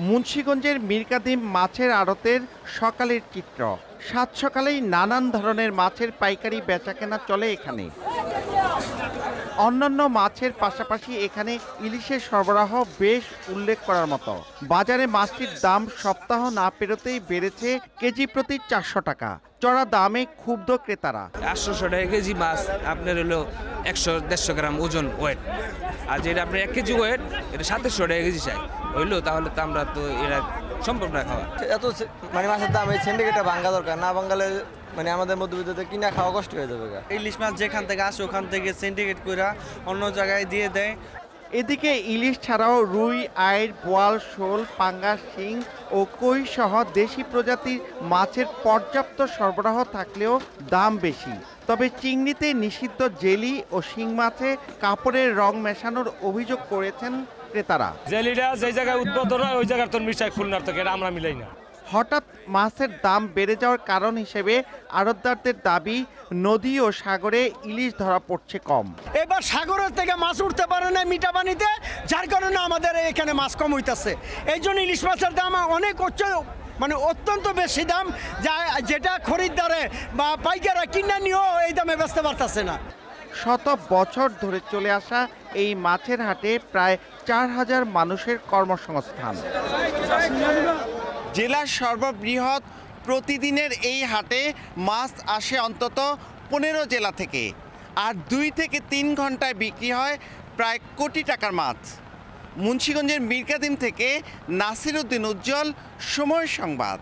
মুন্সিগঞ্জের মীরকাদিম মাছের আড়তের সকালের চিত্র। সাত সকালেই নানান ধরনের মাছের পাইকারি বেচাকেনা চলে এখানে। অন্যান্য মাছের পাশাপাশি এখানে ইলিশের সরবরাহ বেশ উল্লেখ করার মতো। বাজারে মাছটির দাম সপ্তাহ না পেরোতেই বেড়েছে কেজি প্রতি 400 টাকা। চড়া দামে ক্ষুব্ধ ক্রেতারা। 800 টাকা কেজি মাছ আপনার হলো 100-150 গ্রাম ওজন ওয়েট, আর যেটা আপনার 1 কেজি ওয়েট এটা 700 টাকা কেজি চাই হইলো, তাহলে তো আমরা তো এরা সম্ভব না খাওয়া। এত মানে মাছের দাম, এই সিন্ডিকেটটা ভাঙ্গা দরকার, না ভাঙ্গালে মানে আমাদের মধ্যবিত্তদের কিনা খাওয়া কষ্ট হয়ে যাবে। ইলিশ মাছ যেখান থেকে আসে ওখান থেকে সিন্ডিকেট করে অন্য জায়গায় দিয়ে দেয়। এদিকে ইলিশ ছাড়াও রুই, আইড়, বোয়াল, শোল, পাঙ্গাস, শিং ও কই সহ দেশি প্রজাতির মাছের পর্যাপ্ত সরবরাহ থাকলেও দাম বেশি। তবে চিংড়িতে নিষিদ্ধ জেলি ও শিং মাছে কাপড়ের রং মেশানোর অভিযোগ করেছেন ক্রেতারা। জেলিটা যে জায়গায় উদ্বোধন হয় ওই জায়গার তোর মিশাই খুলনার থেকে, এটা আমরা মিলাই না। হঠাৎ মাছের দাম বেড়ে যাওয়ার কারণ হিসেবে আড়তদারদের দাবি, নদী ও সাগরে ইলিশ ধরা পড়ছে কম। এবার সাগরের থেকে মাছ উঠতে পারে না মিঠা পানিতে, যার কারণে আমাদের এখানে মাছ কম হইতেছে। এই জন্য ইলিশ মাছের দাম অনেক মানে অত্যন্ত বেশি দাম, যেটা খরিদ্দারে বা পাইকাররা কিনে নিয়েও এই দামে বেচতে পারতেছে না। শত বছর ধরে চলে আসা এই মাছের হাটে প্রায় 4000 মানুষের কর্মসংস্থান। জেলার সর্ববৃহৎ প্রতিদিনের এই হাটে মাছ আসে অন্তত 15 জেলা থেকে, আর 2 থেকে 3 ঘন্টায় বিক্রি হয় প্রায় কোটি টাকার মাছ। মুন্সিগঞ্জের মীরকাদিম থেকে নাসির উদ্দিন উজ্জ্বল, সময় সংবাদ।